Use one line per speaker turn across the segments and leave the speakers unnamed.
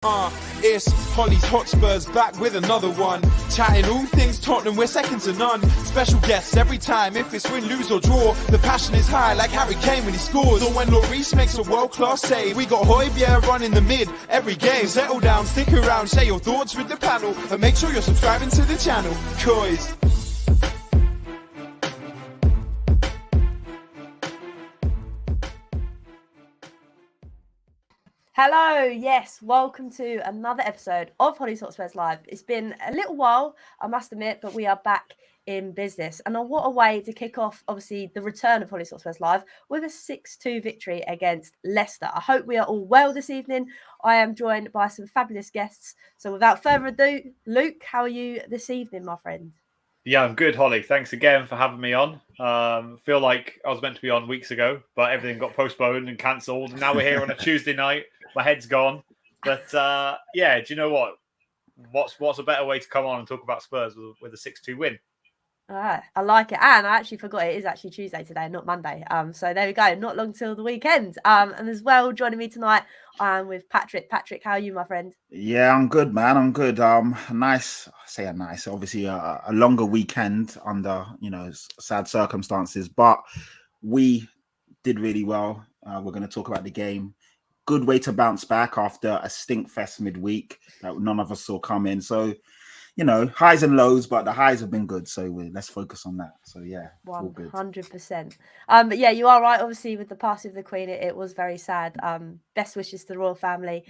It's Hollie's Hotspurs back with another one. Chatting all things Tottenham, we're second to none. Special guests every time, if it's win, lose or draw. The passion is high like Harry Kane when he scores. Or when Lloris makes a world-class save. We got Hollie running the mid every game. Settle down, stick around, share your thoughts with the panel. And make sure you're subscribing to the channel. Coys.
Hello, yes, welcome to another episode of Hollie's Hotspurs Live. It's been a little while, I must admit, but we are back in business. And what a way to kick off, obviously, the return of Hollie's Hotspurs Live with a 6-2 victory against Leicester. I hope we are all well this evening. I am joined by some fabulous guests. So without further ado, Luke, how are you this evening, my friend?
Yeah, I'm good, Hollie. Thanks again for having me on. Feel like I was meant to be on weeks ago, but everything got postponed and cancelled. And now we're here on a Tuesday night. My head's gone. But yeah, do you know what? What's a better way to come on and talk about Spurs with a 6-2 win?
All right, I like it. And I actually forgot it is actually Tuesday today, not Monday. So there we go. Not long till the weekend. And as well, joining me tonight, with Patrick. Patrick, how are you, my friend?
Yeah, I'm good, man. I'm good. Obviously a longer weekend under, sad circumstances, but we did really well. We're going to talk about the game. Good way to bounce back after a stinkfest midweek that none of us saw coming. So, highs and lows, but the highs have been good. So let's focus on that. So yeah,
100%. But yeah, you are right. Obviously, with the passing of the Queen, it was very sad. Best wishes to the royal family.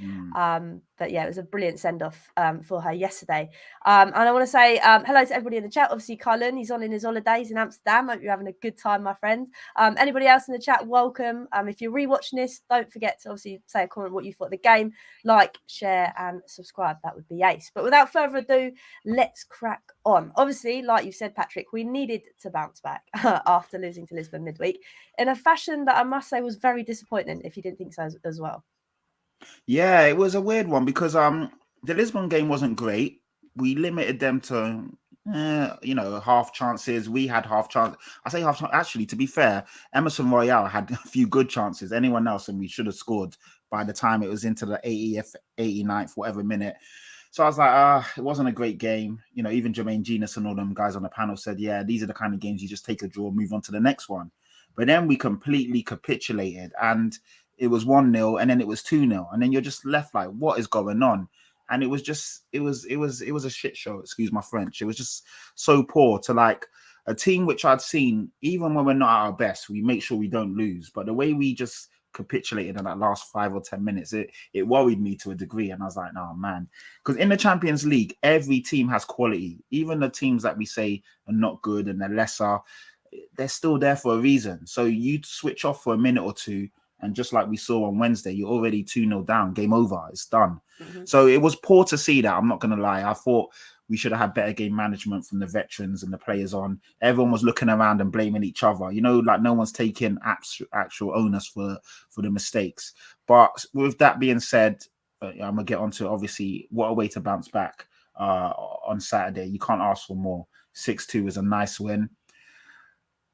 But yeah, it was a brilliant send off for her yesterday. And I want to say hello to everybody in the chat. Obviously, Cullen, he's on in his holidays in Amsterdam. Hope you're having a good time, my friend. Anybody else in the chat, welcome. If you're rewatching this, don't forget to obviously say a comment what you thought of the game, like, share, and subscribe. That would be ace. But without further ado, let's crack on. Obviously, like you said, Patrick, we needed to bounce back after losing to Lisbon midweek in a fashion that I must say was very disappointing, if you didn't think so as well.
Yeah, it was a weird one because the Lisbon game wasn't great. We limited them to half chances. We had half chance. I say half chance. Actually, to be fair, Emerson Royale had a few good chances. Anyone else, and we should have scored by the time it was into the 80th, 89th, whatever minute. So I was like, it wasn't a great game. Even Jermaine Genius and all them guys on the panel said, yeah, these are the kind of games you just take a draw, move on to the next one. But then we completely capitulated and it was 1-0 and then it was 2-0. And then you're just left like, what is going on? And it was a shit show, excuse my French. It was just so poor to like a team which I'd seen, even when we're not at our best, we make sure we don't lose. But the way we just capitulated in that last 5 or 10 minutes, it worried me to a degree. And I was like, no, man. Because in the Champions League, every team has quality. Even the teams that we say are not good and they're lesser, they're still there for a reason. So you switch off for a minute or two, and just like we saw on Wednesday, you're already 2-0 down, game over, it's done. So it was poor to see that, I'm not going to lie. I thought we should have had better game management from the veterans and the players on. Everyone was looking around and blaming each other. Like no one's taking actual onus for the mistakes. But with that being said, I'm going to get onto it. Obviously, what a way to bounce back on Saturday. You can't ask for more. 6-2 is a nice win.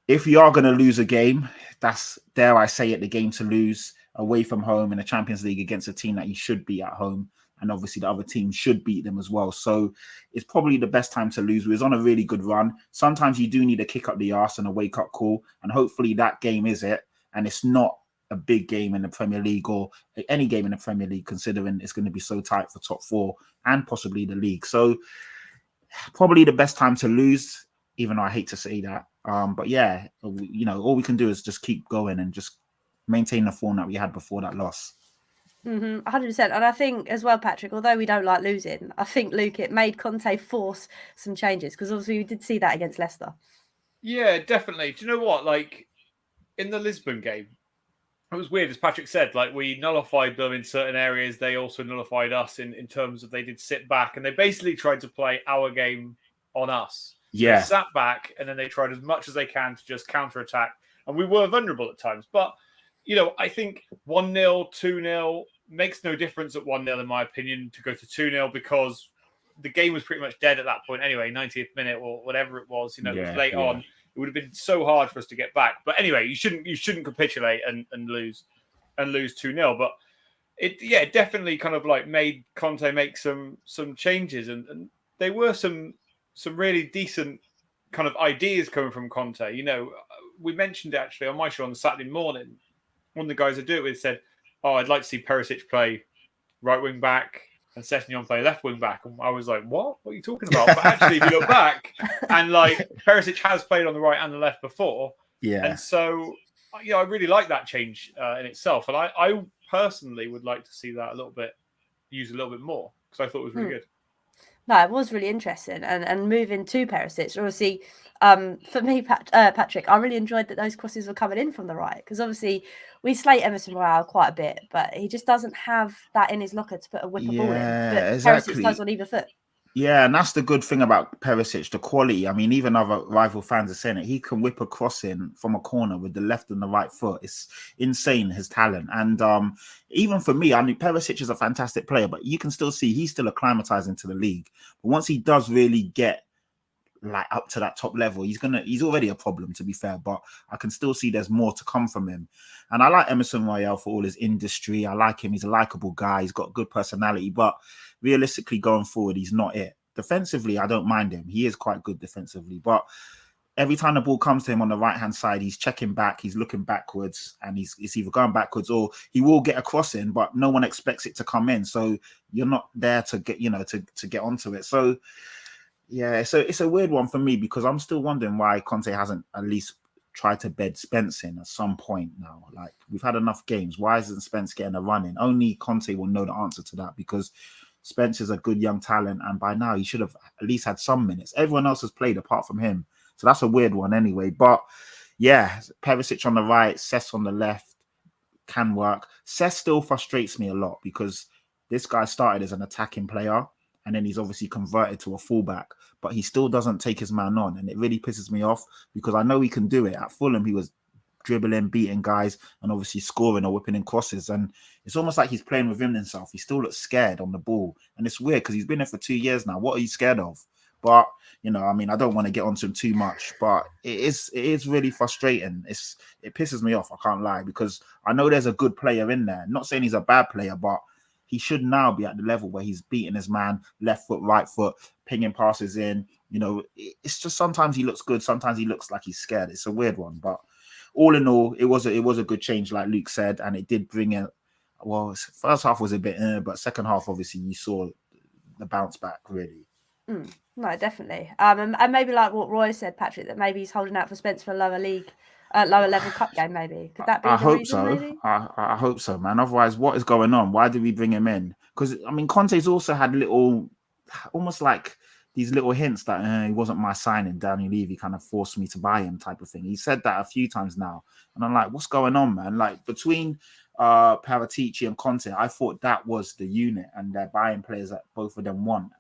If you are going to lose a game, that's, dare I say it, the game to lose away from home in the Champions League against a team that you should beat at home. And obviously the other team should beat them as well. So it's probably the best time to lose. We was on a really good run. Sometimes you do need a kick up the arse and a wake-up call. And hopefully that game is it. And it's not a big game in the Premier League or any game in the Premier League, considering it's going to be so tight for top four and possibly the league. So probably the best time to lose, even though I hate to say that. But yeah, all we can do is just keep going and just maintain the form that we had before that loss.
100%. And I think as well, Patrick, although we don't like losing, I think, Luke, it made Conte force some changes because obviously we did see that against Leicester.
Yeah, definitely. Do you know what? Like in the Lisbon game, it was weird, as Patrick said, like we nullified them in certain areas. They also nullified us in terms of they did sit back and they basically tried to play our game on us.
Yeah.
They sat back and then they tried as much as they can to just counterattack. And we were vulnerable at times. But, I think 1-0, 2-0 makes no difference at 1-0, in my opinion, to go to 2-0 because the game was pretty much dead at that point anyway, 90th minute or whatever it was. It was late on. It would have been so hard for us to get back. But anyway, you shouldn't capitulate and lose 2-0. But it definitely kind of like made Conte make some changes, and they were some really decent kind of ideas coming from Conte. You know, we mentioned it actually on my show on the Saturday morning. One of the guys I do it with said, "Oh, I'd like to see Perisic play right wing back and Sessegnon play left wing back." And I was like, "What? What are you talking about?" But actually, if you look back, and like Perisic has played on the right and the left before, and so I really like that change in itself, and I personally would like to see that used a little bit more, because I thought it was really good.
No, it was really interesting, and moving to Perisic, obviously, for me, Patrick, I really enjoyed that those crosses were coming in from the right, because obviously we slate Emerson Royale quite a bit, but he just doesn't have that in his locker to put a whipper ball in. But
Exactly.
Perisic does on either foot.
Yeah, and that's the good thing about Perisic, the quality. I mean, even other rival fans are saying it. He can whip a cross in from a corner with the left and the right foot. It's insane, his talent. And even for me, I mean, Perisic is a fantastic player, but you can still see he's still acclimatizing to the league. But once he does really get like up to that top level, he's already a problem, to be fair, but I can still see there's more to come from him. And I like Emerson Royale for all his industry. I like him. He's a likable guy. He's got good personality, but realistically going forward, he's not it. Defensively, I don't mind him. He is quite good defensively, but every time the ball comes to him on the right-hand side, he's checking back, he's looking backwards, and it's either going backwards or he will get a cross in, but no one expects it to come in. So you're not there to get, to get onto it. So yeah, so it's a weird one for me, because I'm still wondering why Conte hasn't at least tried to bed Spence in at some point now. Like, we've had enough games. Why isn't Spence getting a run in? Only Conte will know the answer to that, because Spence is a good young talent, and by now he should have at least had some minutes. Everyone else has played apart from him. So that's a weird one anyway. But yeah, Perisic on the right, Cess on the left can work. Cess still frustrates me a lot, because this guy started as an attacking player, and then he's obviously converted to a fullback, but he still doesn't take his man on. And it really pisses me off, because I know he can do it. At Fulham, he was dribbling, beating guys, and obviously scoring or whipping in crosses. And it's almost like he's playing within himself. He still looks scared on the ball. And it's weird, because he's been there for 2 years now. What are you scared of? But, I mean, I don't want to get onto him too much, but it is really frustrating. It pisses me off, I can't lie, because I know there's a good player in there. I'm not saying he's a bad player, but he should now be at the level where he's beating his man, left foot, right foot, pinging passes in. It's just sometimes he looks good, sometimes he looks like he's scared. It's a weird one, but all in all, it was a good change, like Luke said, and it did bring it. Well, first half was a bit, but second half, obviously, you saw the bounce back, really.
No, definitely. And maybe like what Roy said, Patrick, that maybe he's holding out for Spence for a lower level cup game. Maybe could that be?
I
the
hope
reason,
so.
maybe?
I hope so, man. Otherwise, what is going on? Why did we bring him in? Because I mean, Conte's also had almost like these little hints that he wasn't my signing. Daniel Levy kind of forced me to buy him, type of thing. He said that a few times now, and I'm like, what's going on, man? Like, between Paratici and Conte, I thought that was the unit, and they're buying players that both of them want.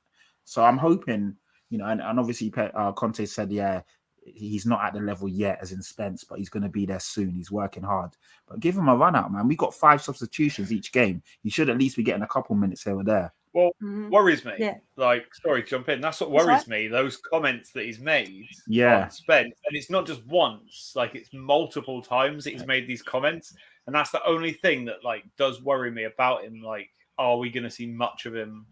So I'm hoping, and obviously Conte said, yeah, he's not at the level yet as in Spence, but he's going to be there soon. He's working hard. But give him a run out, man. We got 5 substitutions each game. He should at least be getting a couple minutes here or there.
Well, worries me.
Yeah.
Like, sorry to jump in. That's what worries me. Those comments that he's made on Spence. And it's not just once. Like, it's multiple times that he's made these comments. And that's the only thing that, like, does worry me about him. Like, are we going to see much of him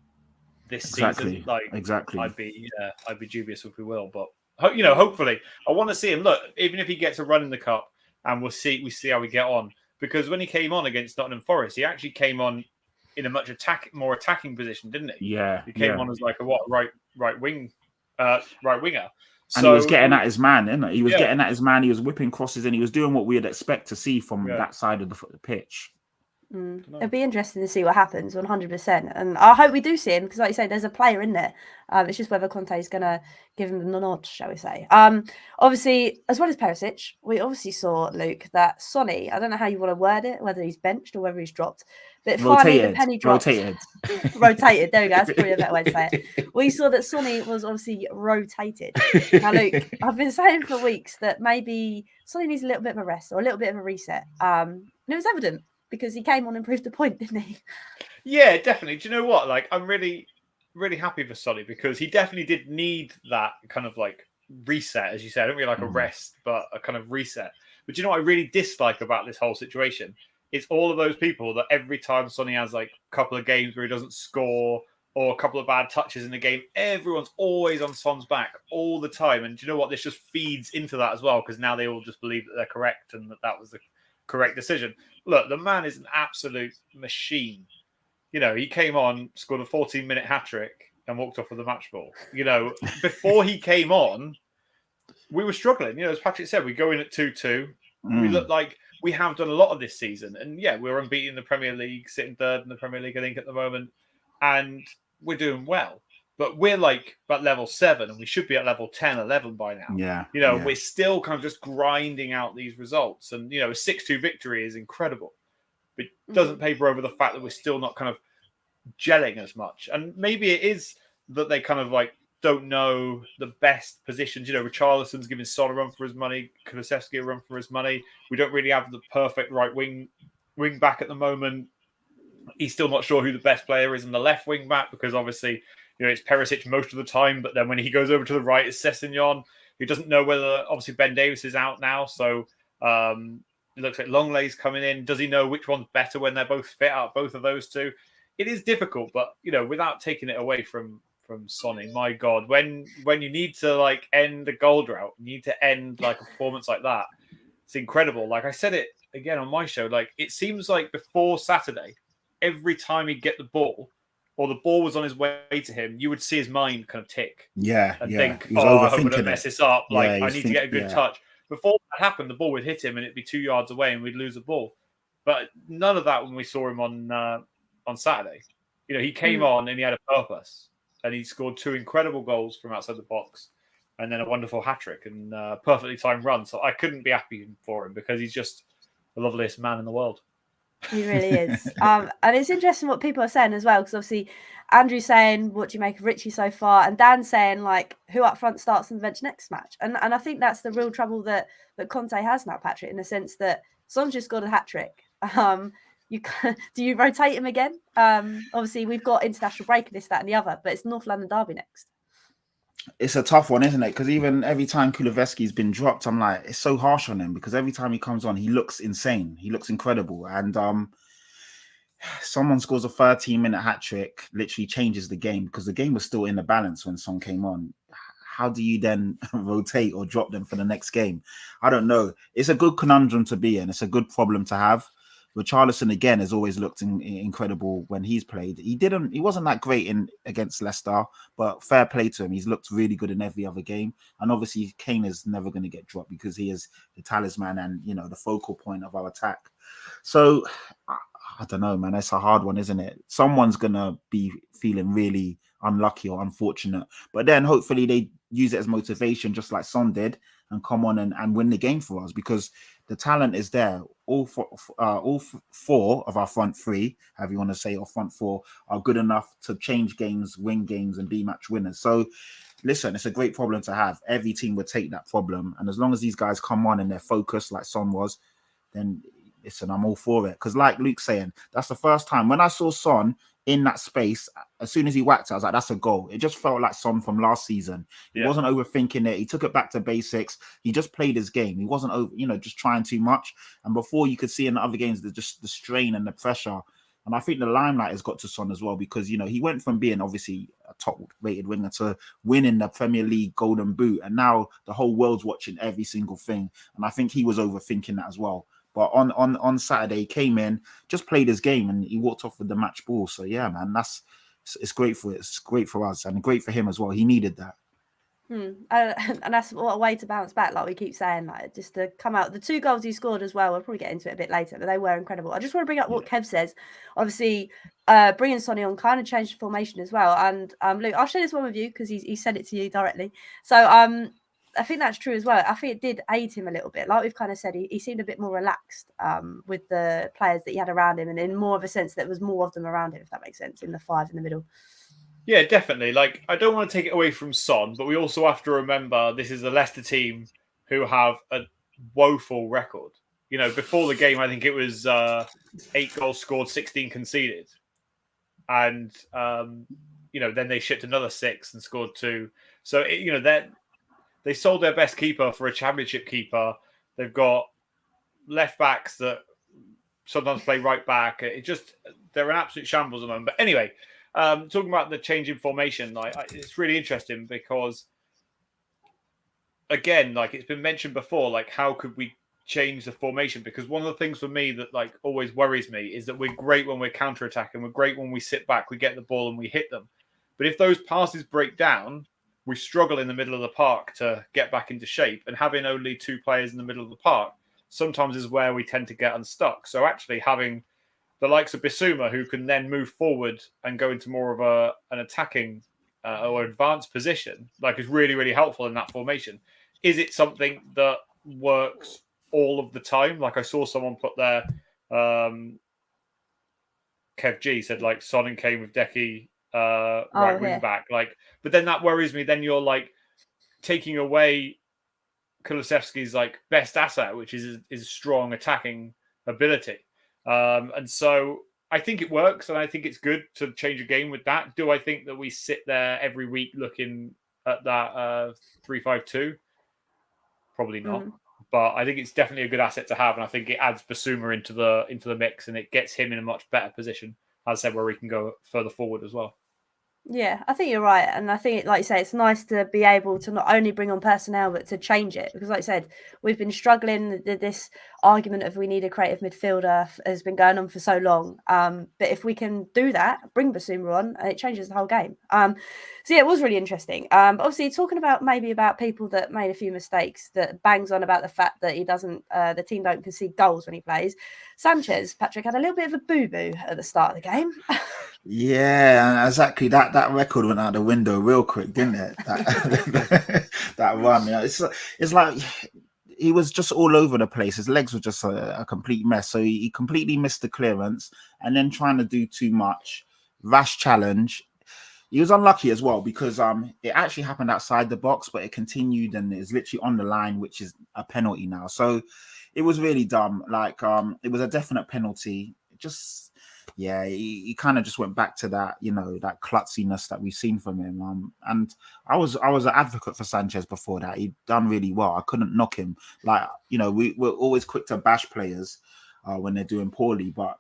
this season? Like,
exactly.
I'd be dubious if we will. But, hopefully. I want to see him. Look, even if he gets a run in the cup, and we see how we get on. Because when he came on against Nottingham Forest, he actually came on in a much more attacking position, didn't he?
Yeah.
He came on as like a right winger.
And he was getting at his man, isn't it? He was getting at his man. He was whipping crosses, and he was doing what we'd expect to see from that side of the pitch.
It'd be interesting to see what happens, 100%. And I hope we do see him, because, like you say, there's a player in there. It's just whether Conte is going to give him the nod, shall we say. Obviously, as well as Perisic, we obviously saw, Luke, that Sonny, I don't know how you want to word it, whether he's benched or whether he's dropped, but finally the penny dropped. Rotated. There we go. That's probably a better way to say it. We saw that Sonny was obviously rotated. Now, Luke, I've been saying for weeks that maybe Sonny needs a little bit of a rest or a little bit of a reset. And it was evident, because he came on and proved the point, didn't he?
Yeah, definitely. Do you know what? Like, I'm really, really happy for Solly, because he definitely did need that kind of like reset, as you said. I don't really like a rest, but a kind of reset. But do you know what I really dislike about this whole situation it's all of those people that every time Sonny has like a couple of games where he doesn't score or a couple of bad touches in the game, everyone's always on Son's back all the time. And do you know what? This just feeds into that as well, because now they all just believe that they're correct and that was the correct decision. Look, the man is an absolute machine. You know, he came on, scored a 14-minute hat-trick and walked off with a match ball. You know, before he came on, we were struggling. You know, as Patrick said, we go in at 2-2. We look like we have done a lot of this season. And yeah, we're unbeaten in the Premier League, sitting third in the Premier League, I think, at the moment. And we're doing well. But we're like at level 7 and we should be at level 10, 11 by now.
Yeah.
You know, we're still kind of just grinding out these results. And, you know, a 6-2 victory is incredible. But it doesn't paper over the fact that we're still not kind of gelling as much. And maybe it is that they kind of like don't know the best positions. You know, Richarlison's giving Son a run for his money, Kulusevski a run for his money. We don't really have the perfect right wing back at the moment. He's still not sure who the best player is in the left wing back because obviously, you know, it's Perisic most of the time. But then when he goes over to the right, it's Sessegnon, who doesn't know whether obviously Ben Davies is out now. So it looks like Longley's coming in. Does he know which one's better when they're both fit out, both of those two? It is difficult, but you know, without taking it away from Sonny, my God, when you need to like end a goal drought, you need to end like a performance like that. It's incredible. Like I said it again on my show, like it seems like before Saturday, every time he'd get the ball or the ball was on his way to him, you would see his mind kind of tick. And think, I hope I don't mess this up. Like I need to get a good touch. Before that happened, the ball would hit him and it'd be 2 yards away and we'd lose the ball. But none of that when we saw him on Saturday. You know, he came on and he had a purpose. And he scored 2 incredible goals from outside the box and then a wonderful hat-trick and perfectly timed run. So I couldn't be happy for him because he's just the loveliest man in the world.
He really is. And it's interesting what people are saying as well, because obviously Andrew's saying, what do you make of Richie so far? And Dan's saying, like, who up front starts on the bench next match? And I think that's the real trouble that Conte has now, Patrick, in the sense that Son's just got a hat-trick. Do you rotate him again? Obviously, we've got international break and this, that, and the other, but it's North London derby next.
It's a tough one, isn't it? Because even every time Kulusevski's been dropped, I'm like, it's so harsh on him because every time he comes on, he looks insane. He looks incredible. And someone scores a 13-minute hat-trick, literally changes the game because the game was still in the balance when Son came on. How do you then rotate or drop them for the next game? I don't know. It's a good conundrum to be in. It's a good problem to have. Richarlison again has always looked incredible when he's played. He wasn't that great against Leicester, but fair play to him. He's looked really good in every other game. And obviously Kane is never going to get dropped because he is the talisman and, you know, the focal point of our attack. So I don't know, man. It's a hard one, isn't it? Someone's going to be feeling really unlucky or unfortunate, but then hopefully they use it as motivation, just like Son did, and come on and win the game for us because the talent is there. All four of our front three, however you want to say, or front four, are good enough to change games, win games, and be match winners. So, listen, it's a great problem to have. Every team would take that problem, and as long as these guys come on and they're focused, like Son was, then listen, I'm all for it. Because, like Luke's saying, that's the first time when I saw Son in that space, as soon as he whacked it, I was like, that's a goal. It just felt like Son from last season. He wasn't overthinking it. He took it back to basics. He just played his game. He wasn't just trying too much. And before, you could see in the other games, just the strain and the pressure. And I think the limelight has got to Son as well because, you know, he went from being obviously a top-rated winger to winning the Premier League Golden Boot. And now the whole world's watching every single thing. And I think he was overthinking that as well. But on Saturday, he came in, just played his game, and he walked off with the match ball. So yeah, man, it's great for us, and great for him as well. He needed that.
And that's what a way to bounce back, like we keep saying, like just to come out. The 2 goals he scored as well, we'll probably get into it a bit later, but they were incredible. I just want to bring up what Kev says. Obviously, bringing Sonny on kind of changed the formation as well. And Luke, I'll share this one with you because he said it to you directly. So I think that's true as well. I think it did aid him a little bit. Like we've kind of said, he seemed a bit more relaxed with the players that he had around him, and in more of a sense that there was more of them around him, if that makes sense, in the 5 in the middle.
Yeah, definitely. Like, I don't want to take it away from Son, but we also have to remember this is a Leicester team who have a woeful record. You know, before the game, I think it was 8 goals scored, 16 conceded. And, then they shipped another 6 and scored 2. So, they sold their best keeper for a championship keeper. They've got left backs that sometimes play right back. They're an absolute shambles at the moment. But anyway, talking about the change in formation, it's really interesting because, again, it's been mentioned before, how could we change the formation? Because one of the things for me that always worries me is that we're great when we're counter-attacking, we're great when we sit back, we get the ball and we hit them. But if those passes break down, we struggle in the middle of the park to get back into shape. And having only 2 players in the middle of the park sometimes is where we tend to get unstuck. So actually having the likes of Bissouma, who can then move forward and go into more of an attacking or advanced position, is really, really helpful in that formation. Is it something that works all of the time? I saw someone put there, Kev G said Son and Kane with Decky right wing back. But then that worries me. Then you're taking away Kulusevski's best asset, which is his strong attacking ability. And so I think it works, and I think it's good to change a game with that. Do I think that we sit there every week looking at that 3-5-2? Probably not. But I think it's definitely a good asset to have, and I think it adds Bissouma into the mix, and it gets him in a much better position, as I said, where he can go further forward as well.
Yeah, I think you're right. And I think, like you say, it's nice to be able to not only bring on personnel, but to change it. Because like I said, we've been struggling. This argument of we need a creative midfielder has been going on for so long. But if we can do that, bring Bissouma on, it changes the whole game. So yeah, it was really interesting. But obviously, talking about people that made a few mistakes, that bangs on about the fact that the team don't concede goals when he plays. Sanchez, Patrick, had a little bit of a boo-boo at the start of the game.
Yeah, exactly. That record went out the window real quick, didn't it? That run. Yeah, it's like he was just all over the place. His legs were just a complete mess. So he completely missed the clearance, and then trying to do too much, rash challenge. He was unlucky as well because it actually happened outside the box, but it continued and is literally on the line, which is a penalty now. So it was really dumb. It was a definite penalty. Yeah, he kind of just went back to that, that klutziness that we've seen from him. And I was an advocate for Sanchez before that. He'd done really well. I couldn't knock him. We're always quick to bash players when they're doing poorly, but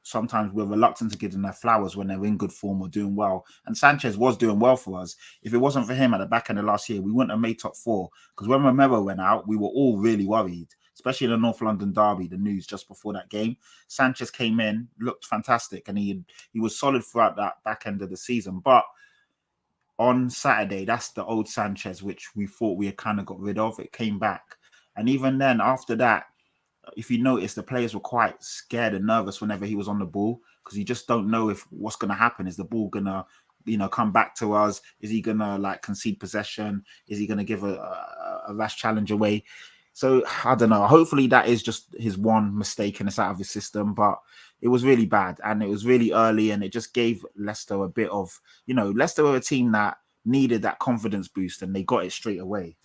sometimes we're reluctant to give them their flowers when they're in good form or doing well. And Sanchez was doing well for us. If it wasn't for him at the back end of last year, we wouldn't have made top 4. Because when Romero went out, we were all really worried, especially in the North London derby, the news just before that game. Sanchez came in, looked fantastic, and he was solid throughout that back end of the season. But on Saturday, that's the old Sanchez, which we thought we had kind of got rid of. It came back. And even then, after that, if you notice, the players were quite scared and nervous whenever he was on the ball, because you just don't know what's going to happen. Is the ball going to, come back to us? Is he going to concede possession? Is he going to give a rash challenge away? So I don't know. Hopefully that is just his one mistake and it's out of his system. But it was really bad and it was really early, and it just gave Leicester a bit of, Leicester were a team that needed that confidence boost, and they got it straight away.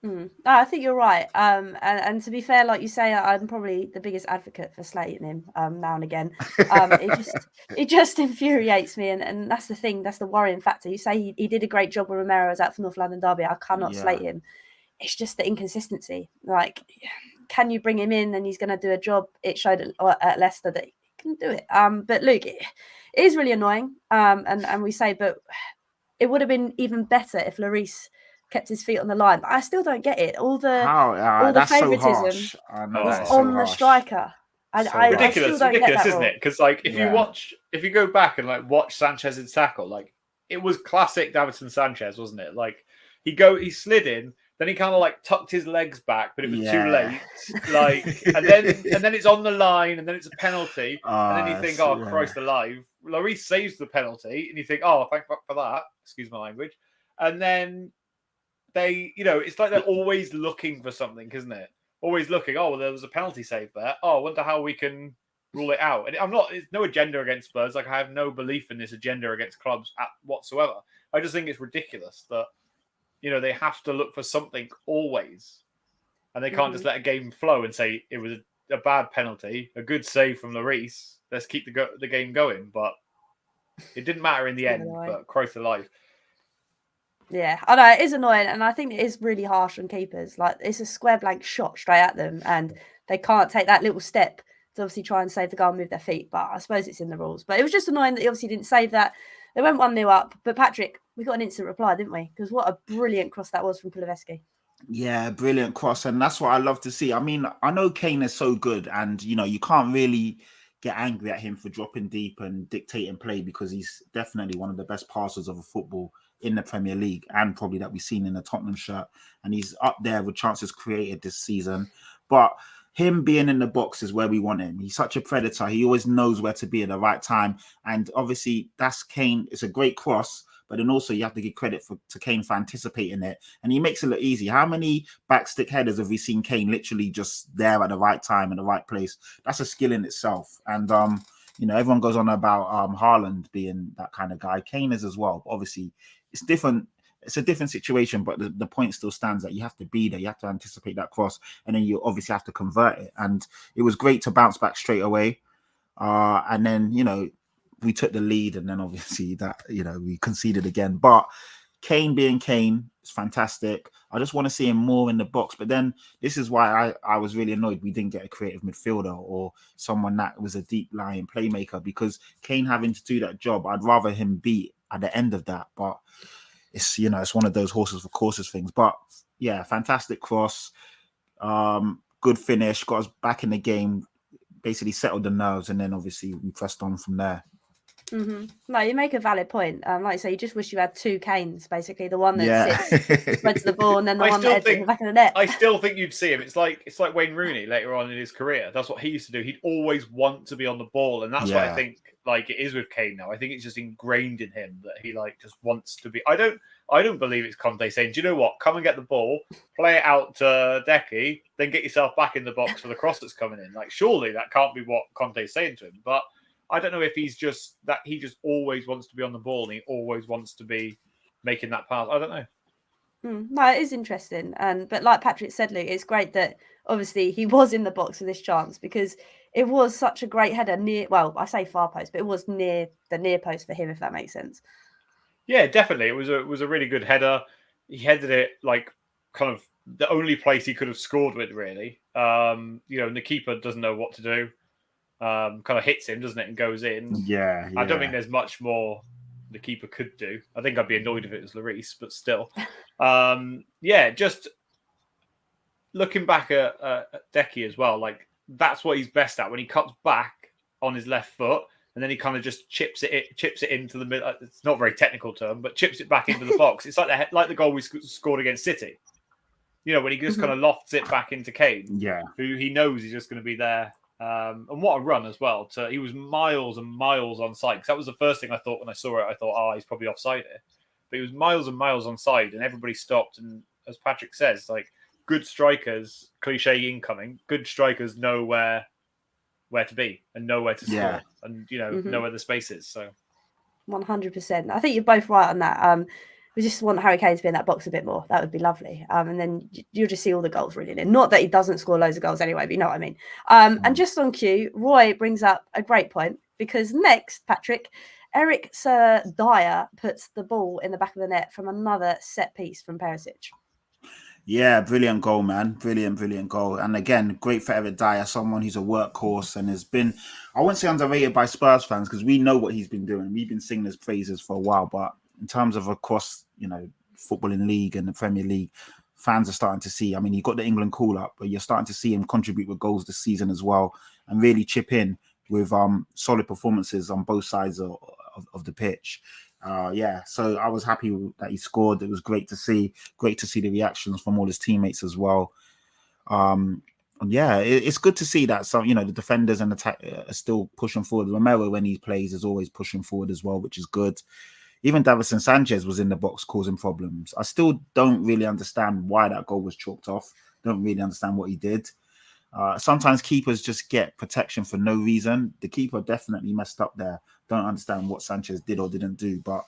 No, I think you're right. And to be fair, like you say, I'm probably the biggest advocate for slating him now and again. It just infuriates me, and that's the thing. That's the worrying factor. You say he did a great job when Romero was out for North London derby. I cannot slate him. It's just the inconsistency. Can you bring him in and he's going to do a job? It showed at Leicester that he can do it. But look, it is really annoying. And we say, but it would have been even better if Lloris kept his feet on the line. But I still don't get it. All the favouritism is on the striker.
Ridiculous, isn't it? Because if you go back and watch Sanchez's tackle, it was classic Davinson Sanchez, wasn't it? He slid in, then he kind of tucked his legs back, but it was too late. And then it's on the line, and then it's a penalty, and then you think, Christ alive, Lloris saves the penalty, and you think, thank fuck for that. Excuse my language. And then they, it's like they're always looking for something, isn't it? Always looking. Oh, well, there was a penalty save there. Oh, I wonder how we can rule it out. And it's no agenda against Spurs. I have no belief in this agenda against clubs whatsoever. I just think it's ridiculous that, they have to look for something always. And they can't just let a game flow and say it was a bad penalty, a good save from Lloris. Let's keep the game going. But it didn't matter in the end. But Christ alive.
Yeah, I know, it is annoying, and I think it is really harsh on keepers. It's a square blank shot straight at them, and they can't take that little step to obviously try and save the goal and move their feet, but I suppose it's in the rules. But it was just annoying that he obviously didn't save that. They went 1-0 up, but Patrick, we got an instant reply, didn't we? Because what a brilliant cross that was from Kuleveski.
Yeah, brilliant cross, and that's what I love to see. I mean, I know Kane is so good, and you can't really get angry at him for dropping deep and dictating play because he's definitely one of the best passers of a football in the Premier League and probably that we've seen in the Tottenham shirt, and he's up there with chances created this season. But him being in the box is where we want him. He's such a predator. He always knows where to be at the right time, and obviously that's Kane. It's a great cross. But then also you have to give credit to Kane for anticipating it. And he makes it look easy. How many backstick headers have we seen Kane literally just there at the right time in the right place? That's a skill in itself. And, everyone goes on about Haaland being that kind of guy. Kane is as well. Obviously, it's different. It's a different situation, but the point still stands that you have to be there. You have to anticipate that cross. And then you obviously have to convert it. And it was great to bounce back straight away. And then, we took the lead, and then obviously that, we conceded again. But Kane being Kane is fantastic. I just want to see him more in the box. But then this is why I was really annoyed we didn't get a creative midfielder or someone that was a deep lying playmaker, because Kane having to do that job, I'd rather him be at the end of that. But it's, it's one of those horses for courses things. But yeah, fantastic cross. Good finish, got us back in the game, basically settled the nerves, and then obviously we pressed on from there.
Mm-hmm. No, you make a valid point. Like I say, you just wish you had two Kanes, basically. The one that sits, spreads the ball, and then the one that heads in the back of the net.
I still think you'd see him. It's like Wayne Rooney later on in his career. That's what he used to do. He'd always want to be on the ball, and that's what I think it is with Kane now. I think it's just ingrained in him that he just wants to be. I don't believe it's Conte saying, "Do you know what? Come and get the ball, play it out to Decky, then get yourself back in the box for the cross that's coming in." Surely that can't be what Conte's saying to him, but I don't know if he's just that he just always wants to be on the ball and he always wants to be making that pass. I don't know.
No, it is interesting. But like Patrick said, Luke, it's great that obviously he was in the box for this chance, because it was such a great header near, well, I say far post, but it was near the near post for him, if that makes sense.
Yeah, definitely. It was a really good header. He headed it kind of the only place he could have scored with, really. And the keeper doesn't know what to do. Kind of hits him, doesn't it, and goes in.
Yeah.
I don't think there's much more the keeper could do. I think I'd be annoyed if it was Lloris, but still. Just looking back at Decky as well, that's what he's best at, when he cuts back on his left foot and then he kind of just chips it into the middle. It's not a very technical term, but chips it back into the box. It's like the goal we scored against City. When he just kind of lofts it back into Kane, who he knows he's just going to be there. And what a run as well. He was miles and miles on side. Because that was the first thing I thought when I saw it. I thought, he's probably offside here. But he was miles and miles on side, and everybody stopped. And as Patrick says, good strikers, cliche incoming, good strikers know where to be and know where to score, and know where the space is. So
100%. I think you're both right on that. We just want Harry Kane to be in that box a bit more. That would be lovely. And then you'll just see all the goals really. Not that he doesn't score loads of goals anyway, but you know what I mean. And just on cue, Roy brings up a great point, because next, Patrick, Eric Sir Dyer puts the ball in the back of the net from another set piece from Perisic.
Yeah, brilliant goal, man. Brilliant goal. And again, great for Eric Dyer, someone who's a workhorse and has been, I wouldn't say underrated by Spurs fans, because we know what he's been doing. We've been singing his praises for a while, but in terms of across, footballing league and the Premier League, fans are starting to see. I mean, he got the England call up, but you're starting to see him contribute with goals this season as well, and really chip in with solid performances on both sides of the pitch. So I was happy that he scored. It was great to see the reactions from all his teammates as well. It's good to see that some, the defenders and attack are still pushing forward. Romero, when he plays, is always pushing forward as well, which is good. Even Davinson Sanchez was in the box causing problems. I still don't really understand why that goal was chalked off. Don't really understand what he did. Sometimes keepers just get protection for no reason. The keeper definitely messed up there. Don't understand what Sanchez did or didn't do, but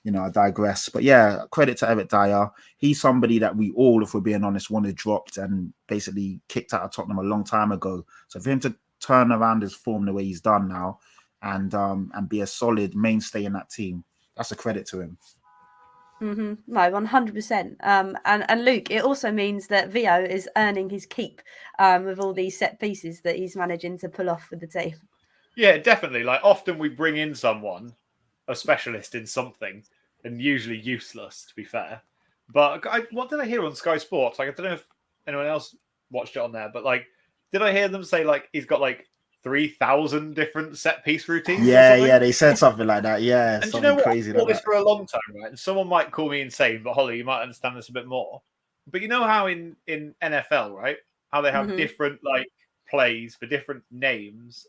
I digress. But yeah, credit to Eric Dyer. He's somebody that we all, if we're being honest, wanted dropped and basically kicked out of Tottenham a long time ago. So for him to turn around his form the way he's done now and be a solid mainstay in that team, that's a credit to him.
No, 100%. And Luke, it also means that Vio is earning his keep with all these set pieces that he's managing to pull off with the team.
Yeah, definitely. Like often we bring in someone, a specialist in something, and usually useless, to be fair. But what did I hear on Sky Sports? Like I don't know if anyone else watched it on there, but like, did I hear them say like he's got like 3,000 different set piece routines? Or something?
Yeah, they said something like that. Yeah,
And do you
something
know what?
crazy
I've thought
like
this
that.
for a long time, right? And someone might call me insane, but Hollie, you might understand this a bit more. But you know how in NFL, right? How they have different like plays for different names.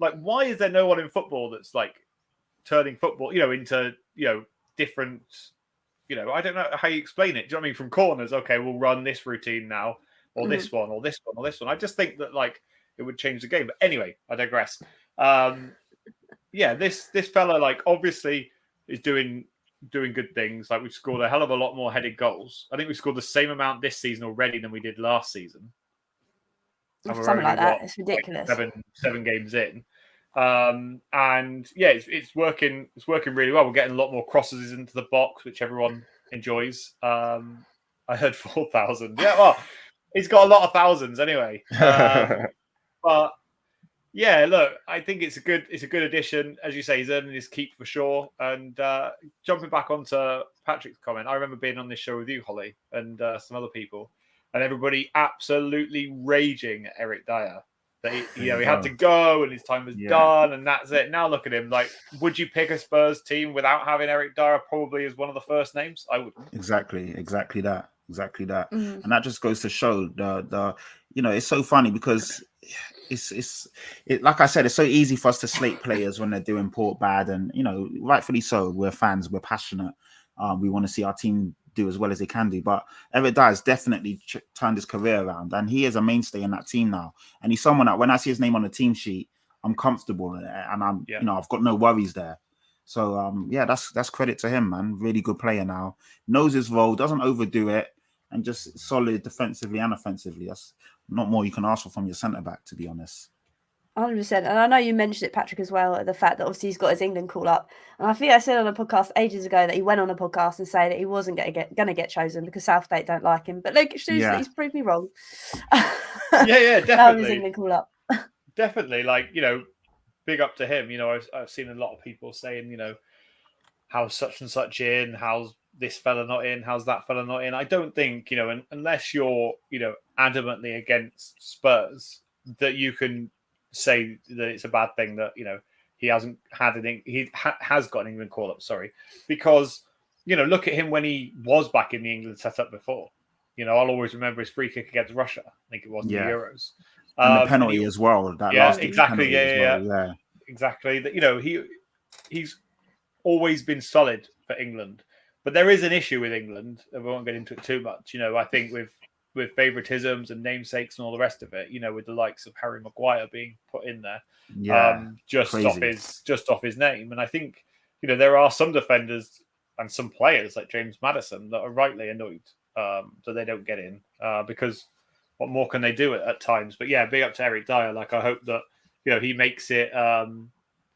Like, why is there no one in football that's like turning football, into different, I don't know how you explain it. Do you know what I mean? From corners, okay, we'll run this routine now, or this one, or this one, or this one. I just think that like it would change the game. But anyway, I digress. This fella like obviously is doing good things. Like we've scored a hell of a lot more headed goals. I think we scored the same amount this season already than we did last season. And we're
Something
only,
like that. It's ridiculous.
Like seven games in. And yeah, it's working. It's working really well. We're getting a lot more crosses into the box, which everyone enjoys. I heard 4,000. Yeah, well, he's got a lot of thousands anyway. But yeah, look, I think it's a good addition. As you say, he's earning his keep for sure. And jumping back onto Patrick's comment, I remember being on this show with you, Hollie, and some other people, and everybody absolutely raging at Eric Dyer. That he had to go and his time was done, and that's it. Now look at him. Like, would you pick a Spurs team without having Eric Dyer probably as one of the first names? I wouldn't.
Exactly that. And that just goes to show the it's so funny because it's like I said, it's so easy for us to slate players when they're doing poor bad, and rightfully so. We're fans, we're passionate, we want to see our team do as well as they can do. But Eric Dyer's definitely turned his career around, and he is a mainstay in that team now. And he's someone that when I see his name on the team sheet, I'm comfortable in it, and I've got no worries there. So that's credit to him, man. Really good player now, knows his role, doesn't overdo it, and just solid defensively and offensively. That's not more you can ask for from your centre back, to be honest.
100%. And I know you mentioned it, Patrick, as well, the fact that obviously he's got his England call up. And I think I said on a podcast ages ago that he went on a podcast and said that he wasn't going to get chosen because Southgate don't like him. But look, it shows that he's proved me wrong.
Yeah, definitely.
His England call up.
Definitely, like, big up to him. I've seen a lot of people saying, how's such and such in, how's this fella not in, how's that fella not in. I don't think, unless you're, adamantly against Spurs, that you can say that it's a bad thing that he hasn't had has got an England call up. Sorry, because look at him when he was back in the England setup before. I'll always remember his free kick against Russia. I think it was in the Euros,
and the penalty as well. That last
exactly,
yeah,
exactly. That he's always been solid for England, but there is an issue with England, and we won't get into it too much. I think with favoritisms and namesakes and all the rest of it, with the likes of Harry Maguire being put in there, just off his name. And I think, there are some defenders and some players like James Maddison that are rightly annoyed that they don't get in because what more can they do at times? But yeah, big up to Eric Dyer. Like, I hope that, he makes it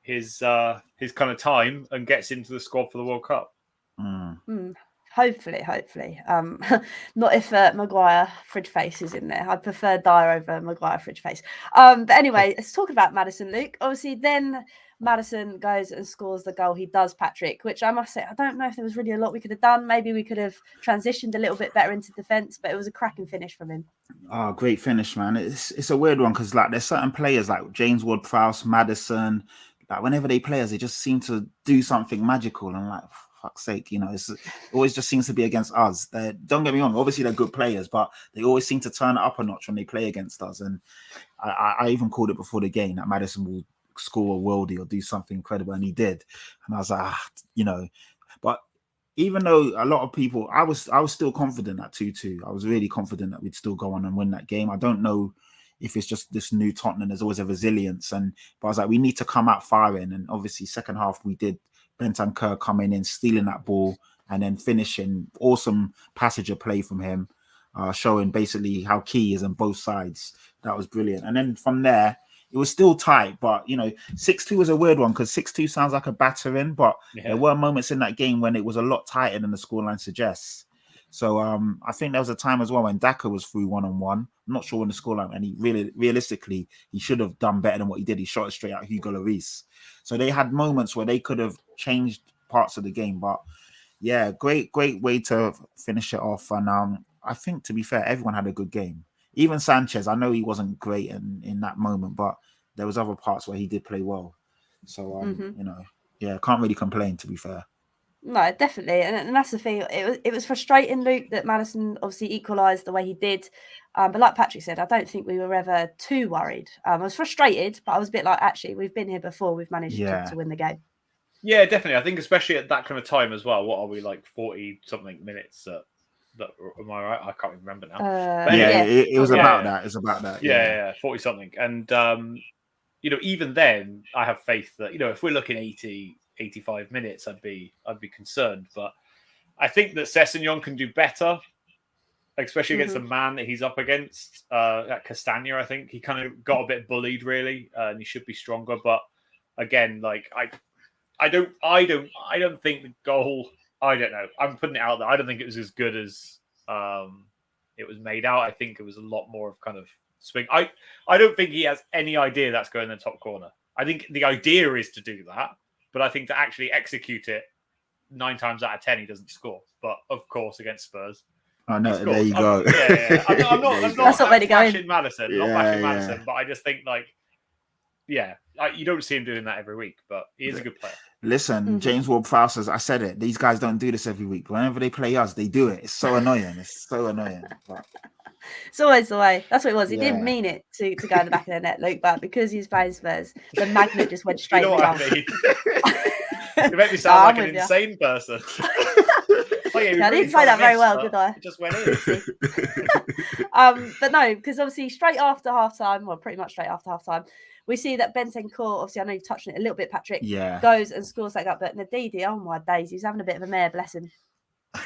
his kind of time and gets into the squad for the World Cup.
Hopefully. Not if Maguire fridge face is in there. I prefer Dyer over Maguire fridge face. But anyway, let's talk about Maddison, Luke. Obviously, then Maddison goes and scores the goal he does, Patrick, which I must say, I don't know if there was really a lot we could have done. Maybe we could have transitioned a little bit better into defence, but it was a cracking finish from him.
Oh, great finish, man. It's a weird one because like there's certain players like James Ward-Prowse, Maddison, like whenever they play us, they just seem to do something magical, and like, fuck's sake, it always just seems to be against us. Don't get me wrong, obviously they're good players, but they always seem to turn it up a notch when they play against us. And I even called it before the game that Maddison will score a worldie or do something incredible, and he did. And I was like, but even though a lot of people, I was still confident at 2-2. I was really confident that we'd still go on and win that game. I don't know if it's just this new Tottenham, there's always a resilience, but I was like, we need to come out firing. And obviously second half we did. Bentancur coming in, stealing that ball, and then finishing. Awesome passage of play from him, showing basically how key he is on both sides. That was brilliant. And then from there, it was still tight. But 6-2 was a weird one because 6-2 sounds like a battering, but there were moments in that game when it was a lot tighter than the scoreline suggests. So I think there was a time as well when Daka was through 1-on-1. I'm not sure when the scoreline, and he realistically he should have done better than what he did. He shot it straight at Hugo Lloris. So they had moments where they could have changed parts of the game. But yeah, great way to finish it off. And I think, to be fair, everyone had a good game. Even Sanchez, I know he wasn't great in that moment, but there was other parts where he did play well. So can't really complain, to be fair.
No, definitely, and that's the thing. It was frustrating, Luke, that Maddison obviously equalised the way he did. But like Patrick said, I don't think we were ever too worried. I was frustrated, but I was a bit like, actually, we've been here before. We've managed to win the game.
Yeah, definitely. I think especially at that kind of time as well. What are we, like 40-something minutes? That am I right? I can't even remember now.
It was about that. It's about that.
Yeah, 40-something. And even then, I have faith that if we're looking 80-85 minutes, I'd be concerned. But I think that Sessegnon can do better, especially against the man that he's up against. At Castagna, I think he kind of got a bit bullied, really, and he should be stronger. But again, like I don't think the goal. I don't know. I'm putting it out there. I don't think it was as good as it was made out. I think it was a lot more of kind of swing. I don't think he has any idea that's going in the top corner. I think the idea is to do that, but I think to actually execute it 9 times out of 10, he doesn't score. But of course, against Spurs,
I know. There you go.
I'm not
That's not where to go in.
bashing Maddison. Not bashing Maddison, but I just think you don't see him doing that every week, but he is a good player.
Listen, James Ward-Prowse says, I said it. These guys don't do this every week. Whenever they play us, they do it. It's so annoying. But
it's always the way. That's what it was. He didn't mean it to go in the back of the net, Luke, but because he's playing Spurs, the magnet just went straight.
You know what I mean? You make me sound like an insane person.
I didn't say that very well, did I?
It just went in.
But no, because obviously straight after halftime, well, pretty much straight after halftime, we see that Bentancur, obviously I know you've touched on it a little bit, Patrick, goes and scores that up. But Ndidi, oh my days, he's having a bit of a mare, bless him.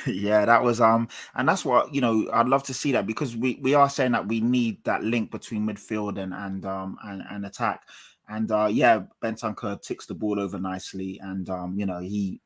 Yeah, that was and that's what I'd love to see that, because we are saying that we need that link between midfield and attack. And Bentancur ticks the ball over nicely, and he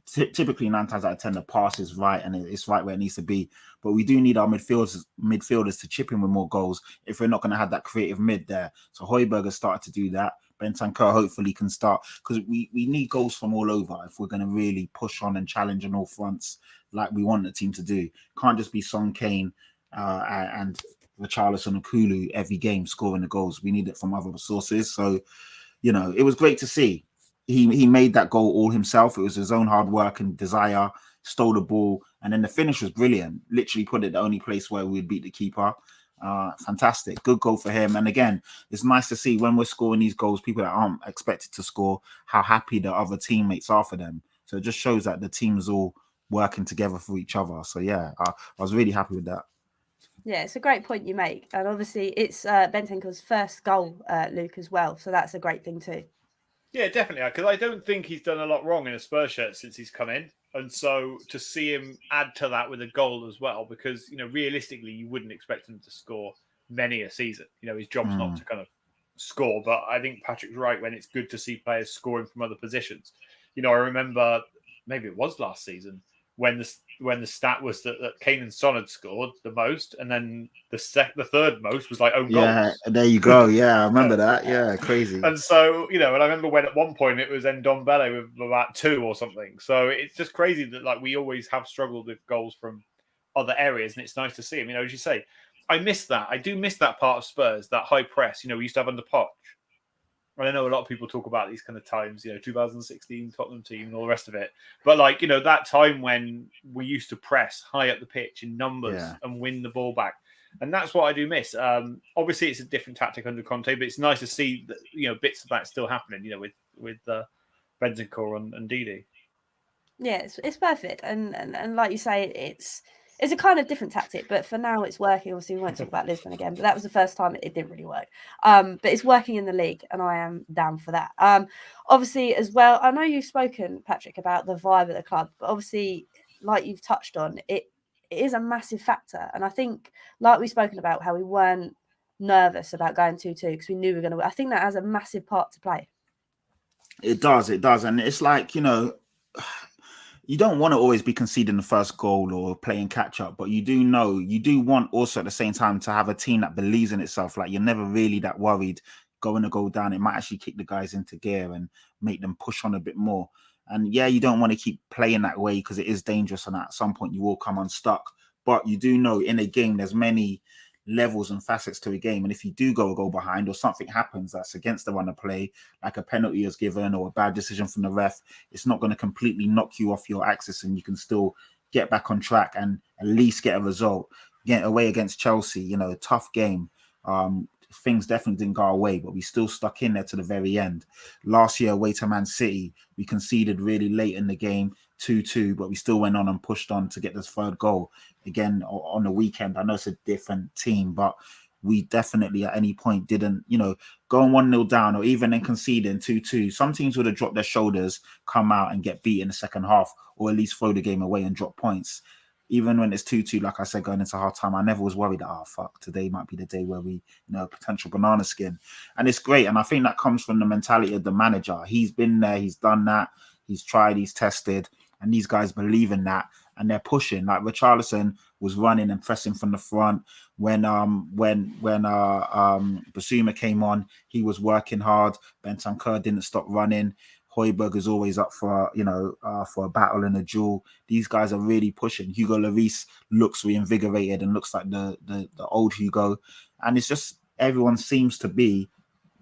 typically 9 times out of 10 the pass is right and it's right where it needs to be. But we do need our midfielders to chip in with more goals if we're not going to have that creative mid there. So Højbjerg has started to do that. Bentancur hopefully can start, because we need goals from all over if we're going to really push on and challenge on all fronts like we want the team to do. Can't just be Son, Kane and Richarlison and Kulu every game scoring the goals. We need it from other sources. So it was great to see. He made that goal all himself. It was his own hard work and desire, stole the ball, and then the finish was brilliant. Literally put it the only place where we'd beat the keeper. Fantastic. Good goal for him. And again, it's nice to see when we're scoring these goals, people that aren't expected to score, how happy the other teammates are for them. So it just shows that the team is all working together for each other. So yeah, I was really happy with that.
Yeah, it's a great point you make. And obviously it's Bentancur's first goal, Luke, as well. So that's a great thing too.
Yeah, definitely. Because I don't think he's done a lot wrong in a Spurs shirt since he's come in. And so to see him add to that with a goal as well, because, realistically, you wouldn't expect him to score many a season. His job's not to kind of score. But I think Patrick's right when it's good to see players scoring from other positions. I remember, maybe it was last season, when the stat was that Kane and Son had scored the most, and then the third most was like own goals.
Yeah, there you go. Yeah, I remember that. Yeah, crazy.
And so, and I remember when at one point it was Ndombele with about 2 or something. So it's just crazy that we always have struggled with goals from other areas, and it's nice to see him. As you say, I miss that. I do miss that part of Spurs, that high press. We used to have under Poch. I know a lot of people talk about these kind of times, 2016 Tottenham team and all the rest of it. But that time when we used to press high up the pitch in numbers and win the ball back. And that's what I do miss. Obviously, it's a different tactic under Conte, but it's nice to see that, bits of that still happening, with Bentancur and Ndidi.
Yeah, it's perfect. And like you say, it's a kind of different tactic, but for now it's working. Obviously, we won't talk about Lisbon again, but that was the first time it didn't really work. But it's working in the league, and I am down for that. Obviously, as well, I know you've spoken, Patrick, about the vibe at the club, but obviously, like you've touched on, it is a massive factor. And I think, like we've spoken about, how we weren't nervous about going 2-2 because we knew we were going to. I think that has a massive part to play.
It does, and it's like, you know, you don't want to always be conceding the first goal or playing catch up, but you do want also at the same time to have a team that believes in itself. Like, you're never really that worried going to go down. It might actually kick the guys into gear and make them push on a bit more. And yeah, you don't want to keep playing that way because it is dangerous, and at some point you will come unstuck. But you do know in a game there's many levels and facets to a game, and if you do go a goal behind or something happens that's against the run of play, like a penalty is given or a bad decision from the ref, it's not going to completely knock you off your axis, and you can still get back on track and at least get a result. Get away against Chelsea, you know, a tough game. Things definitely didn't go our way, but we still stuck in there to the very end. Last year away to Man City, we conceded really late in the game, 2-2, but we still went on and pushed on to get this third goal. Again, on the weekend, I know it's a different team, but we definitely at any point didn't, you know, going 1-0 down or even then conceding 2-2. Some teams would have dropped their shoulders, come out and get beat in the second half, or at least throw the game away and drop points. Even when it's 2-2, like I said, going into half time, I never was worried that, fuck, today might be the day where we, you know, potential banana skin. And it's great. And I think that comes from the mentality of the manager. He's been there, he's done that, he's tried, he's tested, and these guys believe in that. And they're pushing. Like Richarlison was running and pressing from the front. When Basuma came on, he was working hard. Bentancur didn't stop running. Højbjerg is always up for, you know, for a battle and a duel. These guys are really pushing. Hugo Lloris looks reinvigorated and looks like the old Hugo. And it's just everyone seems to be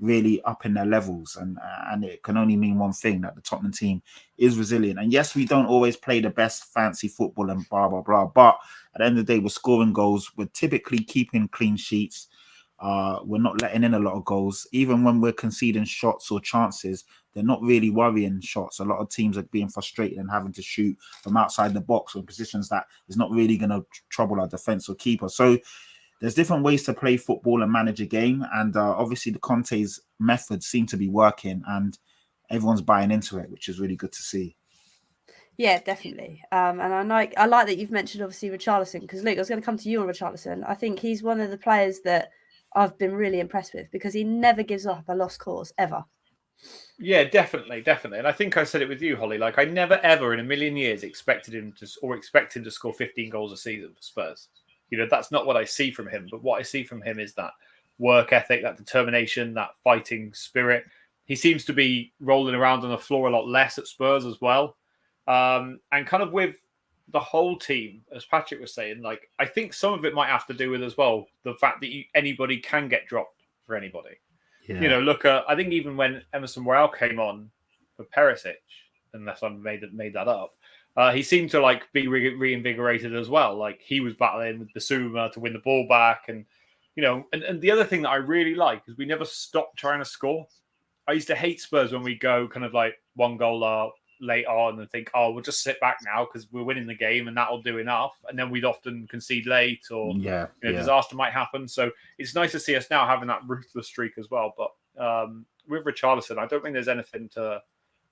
really up in their levels, and it can only mean one thing, that the Tottenham team is resilient. And yes, we don't always play the best fancy football and blah blah blah, but at the end of the day, we're scoring goals, we're typically keeping clean sheets, we're not letting in a lot of goals. Even when we're conceding shots or chances, they're not really worrying shots. A lot of teams are being frustrated and having to shoot from outside the box or in positions that is not really going to trouble our defense or keeper. So there's different ways to play football and manage a game. And obviously the Conte's methods seem to be working and everyone's buying into it, which is really good to see.
Yeah, definitely. And I like that you've mentioned, obviously, Richarlison, because, Luke, I was going to come to you on Richarlison. I think he's one of the players that I've been really impressed with because he never gives up a lost cause, ever.
Yeah, definitely. And I think I said it with you, Hollie. Like, I never, ever in a million years expect him to score 15 goals a season for Spurs. You know, that's not what I see from him. But what I see from him is that work ethic, that determination, that fighting spirit. He seems to be rolling around on the floor a lot less at Spurs as well. And kind of with the whole team, as Patrick was saying, like, I think some of it might have to do with as well the fact that anybody can get dropped for anybody. Yeah. You know, look at, I think even when Emerson Royale came on for Perisic, unless I made that up, he seemed to like be reinvigorated as well. Like, he was battling with Basuma to win the ball back, and you know, and the other thing that I really like is we never stopped trying to score. I used to hate Spurs when we go kind of like one goal late on and think, oh, we'll just sit back now because we're winning the game and that'll do enough. And then we'd often concede late or disaster might happen. So it's nice to see us now having that ruthless streak as well. But with Richarlison, I don't think there's anything to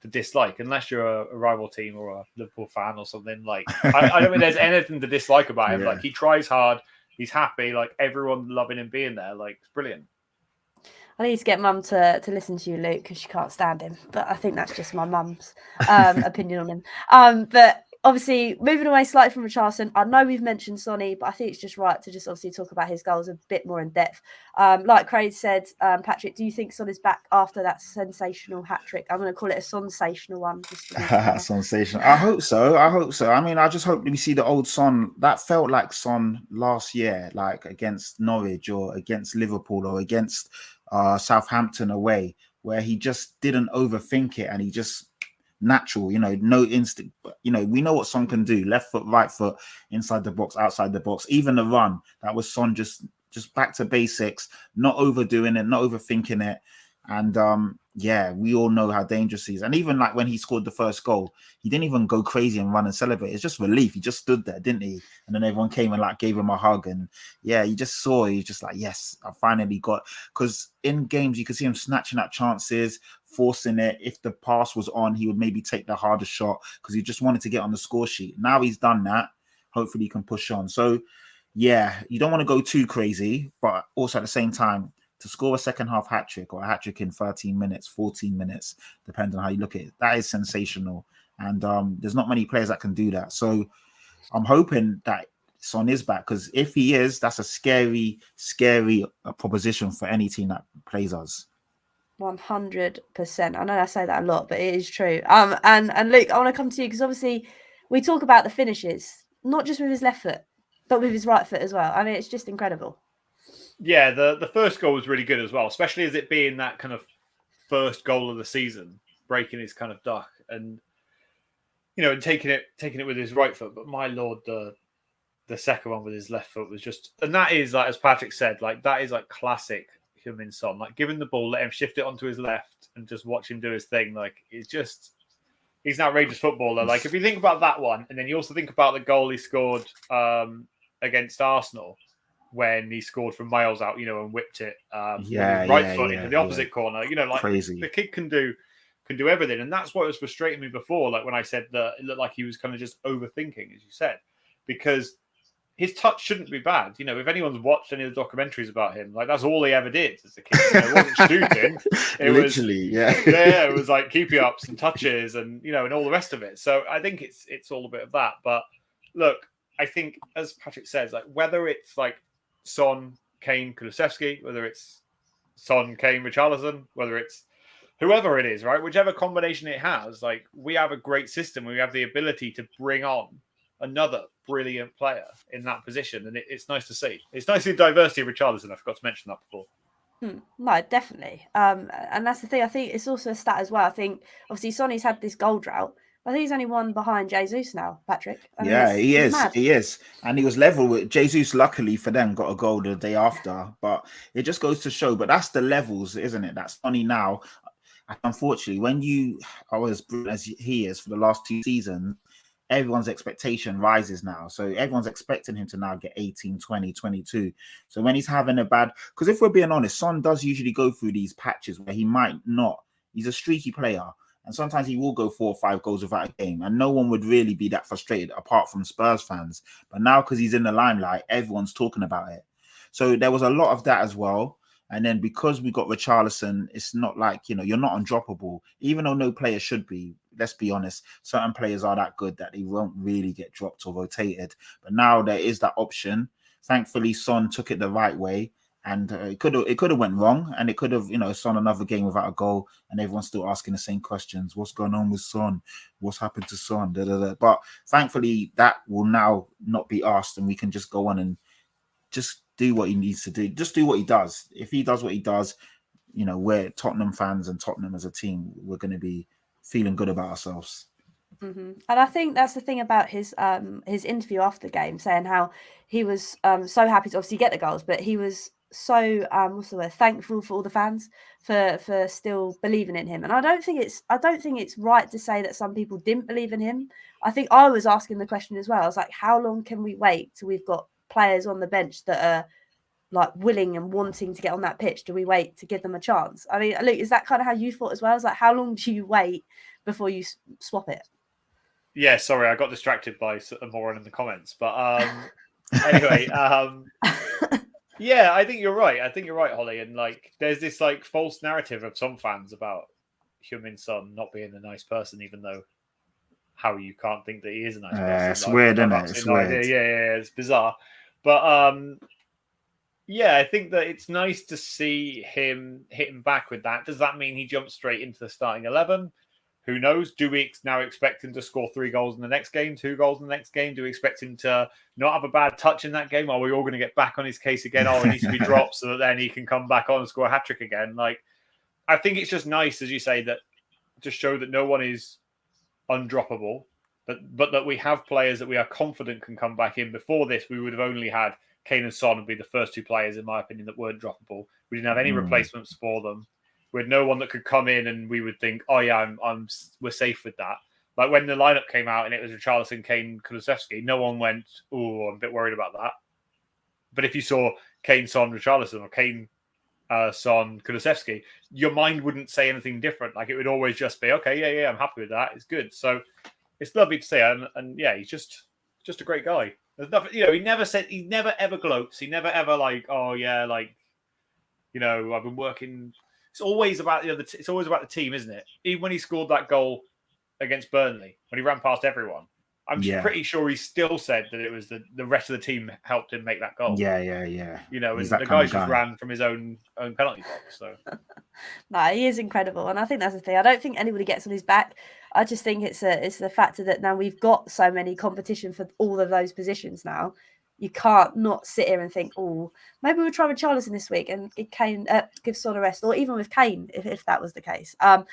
dislike unless you're a rival team or a Liverpool fan or something. Like, I don't think there's anything to dislike about him. Like, he tries hard, he's happy, like everyone loving him being there. Like, it's brilliant.
I need to get Mum to listen to you, Luke, because she can't stand him. But I think that's just my mum's opinion on him. But obviously, moving away slightly from Richarlison, I know we've mentioned Sonny, but I think it's just right to just obviously talk about his goals a bit more in depth. Like Craig said, Patrick, do you think Sonny's back after that sensational hat-trick? I'm going to call it a sensational one.
Sensational. I hope so. I mean, I just hope we see the old Son. That felt like Son last year, like against Norwich or against Liverpool or against Southampton away, where he just didn't overthink it and he just natural, you know, no instinct. You know, we know what Son can do: left foot, right foot, inside the box, outside the box. Even the run, that was Son, just back to basics, not overdoing it, not overthinking it. And we all know how dangerous he is. And even like when he scored the first goal, he didn't even go crazy and run and celebrate. It's just relief. He just stood there, didn't he? And then everyone came and like gave him a hug. And you just saw, he's just like, yes, I finally got. Because in games, you could see him snatching at chances, forcing it. If the pass was on, he would maybe take the harder shot because he just wanted to get on the score sheet. Now he's done that. Hopefully he can push on. So yeah, you don't want to go too crazy, but also at the same time, to score a second half hat trick or a hat trick in 13 minutes, 14 minutes, depending on how you look at it, that is sensational. And there's not many players that can do that. So I'm hoping that Son is back, because if he is, that's a scary, scary proposition for any team that plays us.
100%. I know I say that a lot, but it is true. And Luke, I want to come to you because obviously we talk about the finishes, not just with his left foot, but with his right foot as well. I mean, it's just incredible.
Yeah, the first goal was really good as well, especially as it being that kind of first goal of the season, breaking his kind of duck and and taking it with his right foot. But my lord, the second one with his left foot was just, and that is like, as Patrick said, like that is like classic Heung-min Son. Like, give him the ball, let him shift it onto his left, and just watch him do his thing. Like, it's just, he's an outrageous footballer. Like, if you think about that one, and then you also think about the goal he scored against Arsenal, when he scored from miles out, and whipped it with his right foot into the opposite corner. Like,
crazy.
The kid can do everything, and that's what was frustrating me before. Like when I said that it looked like he was kind of just overthinking, as you said, because his touch shouldn't be bad. If anyone's watched any of the documentaries about him, like that's all he ever did as a kid. It wasn't shooting. It
Literally,
was, yeah, it was like keepy ups and touches and and all the rest of it. So I think it's all a bit of that. But look, I think as Patrick says, like whether it's like Son, Kane, Kulusevski, whether it's Son, Kane, Richarlison, whether it's whoever it is, right? Whichever combination it has, like we have a great system. We have the ability to bring on another brilliant player in that position, and it's nice to see. It's nice to see the diversity of Richarlison. I forgot to mention that before.
No, definitely. And that's the thing. I think it's also a stat as well. I think obviously Sonny's had this goal drought. I think he's only one behind Jesus now, Patrick. I mean,
he is.
Mad.
He is. And he was level with Jesus. Luckily for them, got a goal the day after. But it just goes to show. But that's the levels, isn't it? That's Sonny now. Unfortunately, when you are as brilliant as he is for the last 2 seasons, everyone's expectation rises now. So everyone's expecting him to now get 18, 20, 22. So when he's having a bad... Because if we're being honest, Son does usually go through these patches where he might not. He's a streaky player. And sometimes he will go 4 or 5 goals without a game. And no one would really be that frustrated apart from Spurs fans. But now, because he's in the limelight, everyone's talking about it. So there was a lot of that as well. And then because we got Richarlison, it's not like, you're not undroppable. Even though no player should be, let's be honest, certain players are that good that they won't really get dropped or rotated. But now there is that option. Thankfully, Son took it the right way. And it could have went wrong, and it could have, Son another game without a goal, and everyone's still asking the same questions. What's going on with Son? What's happened to Son? Da, da, da. But thankfully, that will now not be asked, and we can just go on and just do what he needs to do. Just do what he does. If he does what he does, we're Tottenham fans and Tottenham as a team, we're going to be feeling good about ourselves.
Mm-hmm. And I think that's the thing about his interview after the game, saying how he was so happy to obviously get the goals, but he was so thankful for all the fans for still believing in him. And I don't think it's right to say that some people didn't believe in him. I think I was asking the question as well. I was like, how long can we wait till we've got players on the bench that are like willing and wanting to get on that pitch? Do we wait to give them a chance? I mean, Luke, is that kind of how you thought as well? It's like, how long do you wait before you swap it?
Yeah, sorry, I got distracted by a moron in the comments. But anyway, yeah, I think you're right. Hollie. And like, there's this like false narrative of some fans about Heung-min Son not being a nice person, even though how you can't think that he is a nice person.
It's weird, isn't it? It's weird.
Yeah, it's bizarre. But yeah, I think that it's nice to see him hitting back with that. Does that mean he jumps straight into the starting 11? Who knows? Do we now expect him to score 3 goals in the next game, 2 goals in the next game? Do we expect him to not have a bad touch in that game? Are we all going to get back on his case again? Oh, he needs to be dropped so that then he can come back on and score a hat-trick again. Like, I think it's just nice, as you say, that to show that no one is undroppable, but that we have players that we are confident can come back in. Before this, we would have only had Kane and Son would be the first 2 players, in my opinion, that weren't droppable. We didn't have any replacements for them. We had no one that could come in and we would think, oh yeah, we're safe with that. Like when the lineup came out and it was Richarlison, Kane, Kulusevski, no one went, oh, I'm a bit worried about that. But if you saw Kane, Son, Richarlison, or Kane, Son, Kulusevski, your mind wouldn't say anything different. Like it would always just be, okay, yeah, I'm happy with that. It's good. So it's lovely to see. And yeah, he's just a great guy. There's nothing, he never ever gloats. He never ever like, oh yeah, like, I've been working. It's always about it's always about the team, isn't it? Even when he scored that goal against Burnley, when he ran past everyone, I'm pretty sure he still said that it was the rest of the team helped him make that goal.
Yeah.
And the guy just ran from his own penalty box. So
no, he is incredible, and I think that's the thing. I don't think anybody gets on his back. I just think it's the factor that now we've got so many competition for all of those positions now. You can't not sit here and think, oh, maybe we'll try with Charlison this week and give Son a rest, or even with Kane if that was the case. But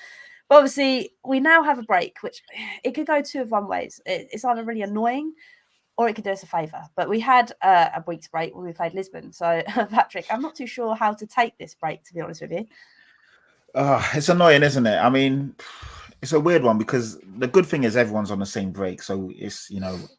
obviously, we now have a break, which it could go two of one ways. It's either really annoying or it could do us a favour. But we had a week's break when we played Lisbon. So, Patrick, I'm not too sure how to take this break, to be honest with you.
It's annoying, isn't it? I mean, it's a weird one because the good thing is everyone's on the same break. So it's,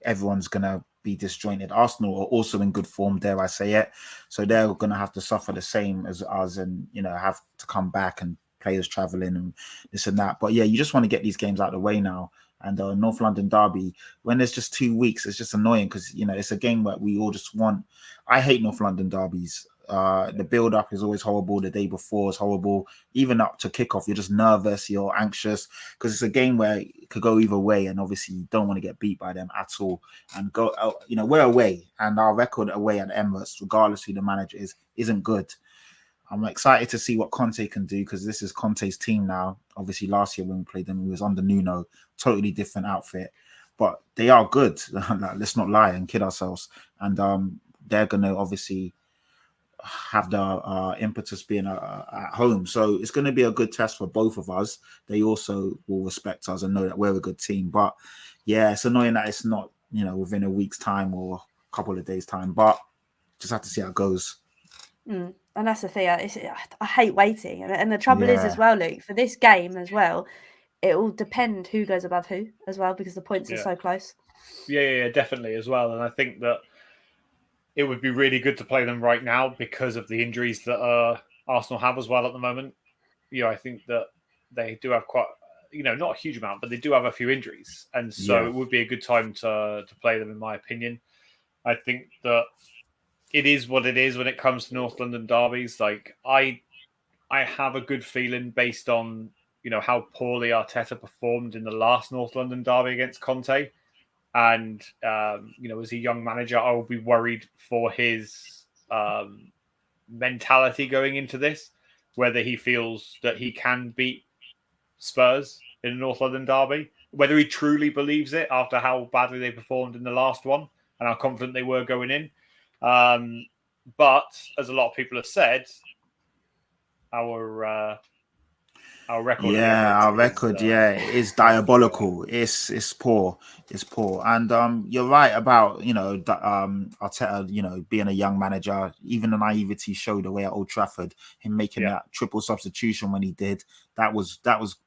everyone's going to be disjointed. Arsenal are also in good form, dare I say it. So they're going to have to suffer the same as us and, have to come back and players travelling and this and that. But yeah, you just want to get these games out of the way now. And North London derby, when there's just 2 weeks, it's just annoying because, it's a game that we all just want. I hate North London derbies. The build-up is always horrible. The day before is horrible. Even up to kickoff, you're just nervous, you're anxious because it's a game where it could go either way. And obviously, you don't want to get beat by them at all. And go, we're away, and our record away at Emirates, regardless who the manager is, isn't good. I'm excited to see what Conte can do because this is Conte's team now. Obviously, last year when we played them, we was under Nuno, totally different outfit, but they are good. Let's not lie and kid ourselves. And they're going to obviously have the impetus being at home. So it's going to be a good test for both of us. They also will respect us and know that we're a good team. But yeah, it's annoying that it's not, within a week's time or a couple of days' time, but just have to see how it goes.
And that's the thing. I hate waiting. And the trouble is as well, Luke, for this game as well, it will depend who goes above who as well because the points are so close.
Yeah, definitely as well. And I think that it would be really good to play them right now because of the injuries that Arsenal have as well at the moment. I think that they do have quite, not a huge amount, but they do have a few injuries. And so it would be a good time to play them, in my opinion. I think that it is what it is when it comes to North London derbies. Like I have a good feeling based on, how poorly Arteta performed in the last North London derby against Conte. And, as a young manager, I will be worried for his mentality going into this, whether he feels that he can beat Spurs in a North London derby, whether he truly believes it after how badly they performed in the last one and how confident they were going in. But as a lot of people have said, our record.
Our record, is diabolical. It's poor. It's poor. And you're right about Arteta, being a young manager. Even the naivety showed away at Old Trafford. Him making that triple substitution when he did, that was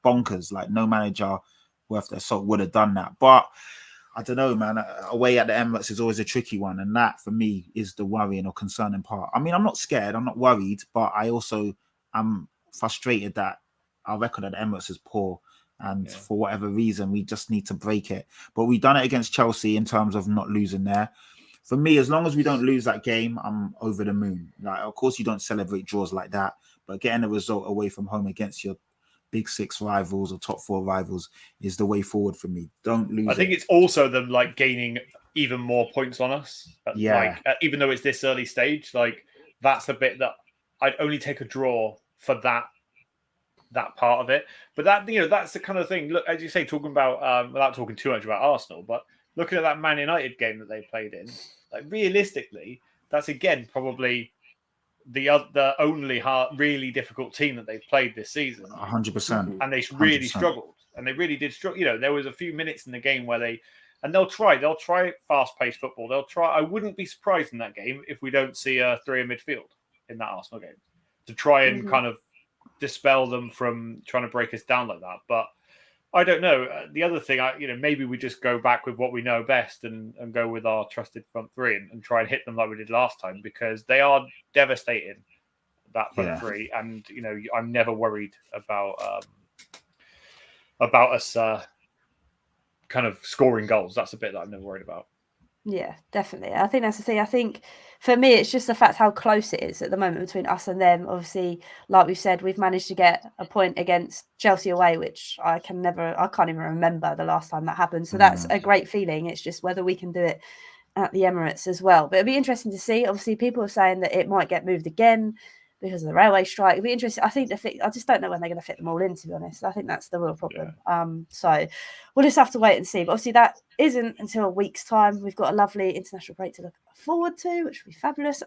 bonkers. Like no manager worth their salt would have done that. But I don't know, man. Away at the Emirates is always a tricky one, and that for me is the worrying or concerning part. I mean, I'm not scared. I'm not worried, but I also am frustrated that our record at the Emirates is poor, and for whatever reason, we just need to break it. But we've done it against Chelsea in terms of not losing there. For me, as long as we don't lose that game, I'm over the moon. Like, of course, you don't celebrate draws like that, but getting a result away from home against your big six rivals or top four rivals is the way forward for me. Don't lose.
I think it's also them like gaining even more points on us. Even though it's this early stage, like that's the bit that I'd only take a draw for that part of it. But that, that's the kind of thing. Look, as you say, talking about without talking too much about Arsenal, but looking at that Man United game that they played in, like realistically, that's again probably the only really difficult team that they've played this season.
100%.
And they really struggled. And they really did struggle. There was a few minutes in the game where they'll try fast-paced football. They'll try. I wouldn't be surprised in that game if we don't see a three in midfield in that Arsenal game to try and kind of dispel them from trying to break us down like that. But I don't know. The other thing, maybe we just go back with what we know best and go with our trusted front three and try and hit them like we did last time because they are devastating, that front three. And, I'm never worried about us kind of scoring goals. That's the bit that I'm never worried about.
Yeah, definitely. I think that's the thing. I think for me, it's just the fact how close it is at the moment between us and them. Obviously, like we've said, we've managed to get a point against Chelsea away, which I can't even remember the last time that happened. So that's a great feeling. It's just whether we can do it at the Emirates as well. But it'll be interesting to see. Obviously, people are saying that it might get moved again because of the railway strike. It'll be interesting. I think I just don't know when they're going to fit them all in, to be honest. I think that's the real problem. So we'll just have to wait and see. But obviously, that isn't until a week's time. We've got a lovely international break to look forward to, which will be fabulous.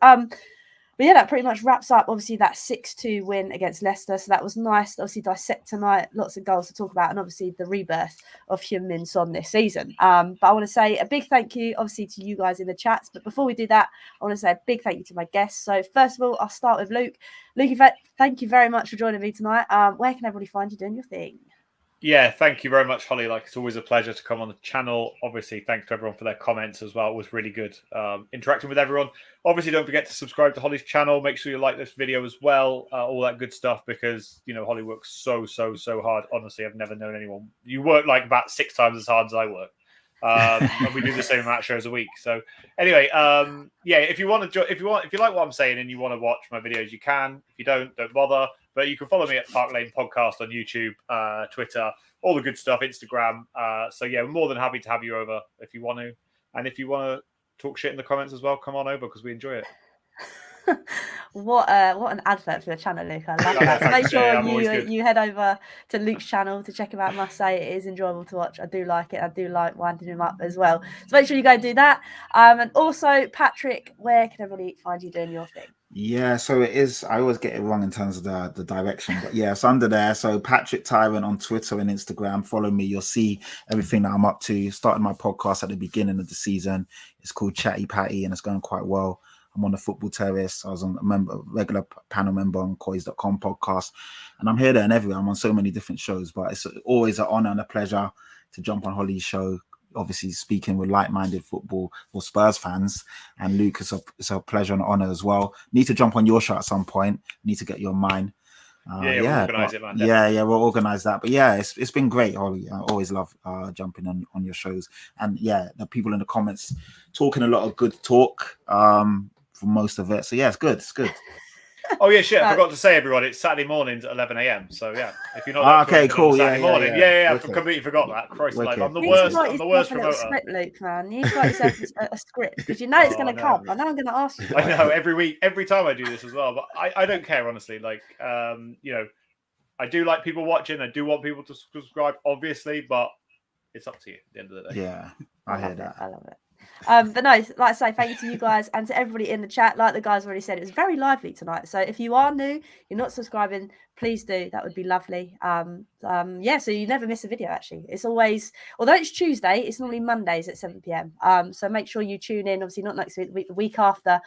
But yeah, that pretty much wraps up, obviously, that 6-2 win against Leicester. So that was nice. Obviously, dissect tonight, lots of goals to talk about, and obviously the rebirth of Heung-min Son this season. But I want to say a big thank you, obviously, to you guys in the chats. But before we do that, I want to say a big thank you to my guests. So first of all, I'll start with Luke. Luke, thank you very much for joining me tonight. Where can everybody find you doing your thing?
Yeah, thank you very much, Holly. Like, it's always a pleasure to come on the channel. Obviously, thanks to everyone for their comments as well. It was really good interacting with everyone. Obviously, don't forget to subscribe to Holly's channel. Make sure you like this video as well. All that good stuff, because, you know, Holly works so hard. Honestly, I've never known anyone. You work like about 6 times as hard as I work. And we do the same amount of shows a week. So anyway, yeah, if you like what I'm saying and you want to watch my videos, you can. If you don't bother. But you can follow me at Park Lane Podcast on YouTube, Twitter, all the good stuff, Instagram. So yeah, we're more than happy to have you over if you want to. And if you want to talk shit in the comments as well, come on over because we enjoy it.
What an advert for your channel, Luke. I love that. So make sure you head over to Luke's channel to check him out. I must say, it is enjoyable to watch. I do like it. I do like winding him up as well. So make sure you go do that. And also, Patrick, where can everybody find you doing your thing?
Yeah, so it is. I always get it wrong in terms of the direction, but yeah, it's under there. So Patrick Tyrant on Twitter and Instagram. Follow me. You'll see everything that I'm up to. Started my podcast at the beginning of the season. It's called Chatty Patty, and it's going quite well. I'm on the Football Terrace. I was a regular panel member on Coys.com podcast, and I'm here, there, and everywhere. I'm on so many different shows, but it's always an honor and a pleasure to jump on Hollie's show. Obviously, speaking with like-minded football or Spurs fans, and Luke, it's a pleasure and honor as well. Need to jump on your show at some point. Need to get you on mine.
We'll organise it, man.
Yeah, we'll organise that. But yeah, it's been great, Hollie. I always love jumping on your shows, and yeah, the people in the comments talking a lot of good talk for most of it. So yeah, it's good. It's good.
Oh yeah, shit! I forgot to say, everyone, it's Saturday mornings at 11 a.m. So yeah, if you're not
okay, cool.
Saturday morning, I
okay.
completely forgot that. Christ, alive. I'm the
You
worst.
need
I'm
to
the
write
worst
yourself
promoter.
a script, Luke, man. You need to write yourself a script because you know it's going to come. I know I'm going to ask you.
I know every week, every time I do this as well, but I don't care, honestly. Like, you know, I do like people watching. I do want people to subscribe, obviously, but it's up to you at the end of the day.
Yeah, I hear that.
I love it. But no, like I say, thank you to you guys and to everybody in the chat. Like the guys already said, it was very lively tonight. So if you are new, you're not subscribing, please do. That would be lovely. Yeah, so you never miss a video, actually. It's always, although it's Tuesday, it's normally Mondays at 7 p.m. So make sure you tune in. Obviously, not next week, the week after.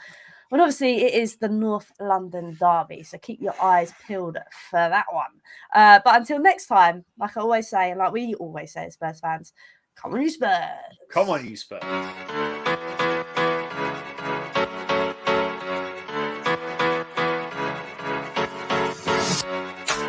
Well, obviously, it is the North London derby, so keep your eyes peeled for that one. But until next time, like I always say, and like we always say as Spurs fans, come on, you Spurs.
Come on, you Spurs.